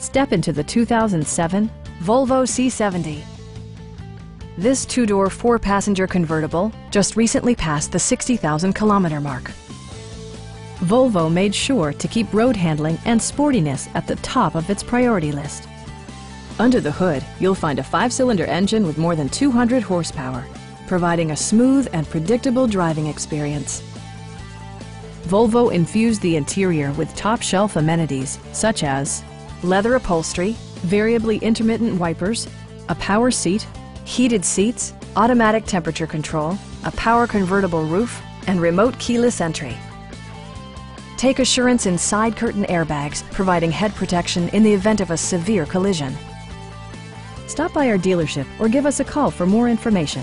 Step into the 2007 Volvo C70. This two-door, four-passenger convertible just recently passed the 60,000-kilometer mark. Volvo made sure to keep road handling and sportiness at the top of its priority list. Under the hood, you'll find a 5-cylinder engine with more than 200 horsepower, providing a smooth and predictable driving experience. Volvo infused the interior with top-shelf amenities such as leather upholstery, variably intermittent wipers, a power seat, heated seats, automatic temperature control, a power convertible roof, and remote keyless entry. Take assurance in side curtain airbags, providing head protection in the event of a severe collision. Stop by our dealership or give us a call for more information.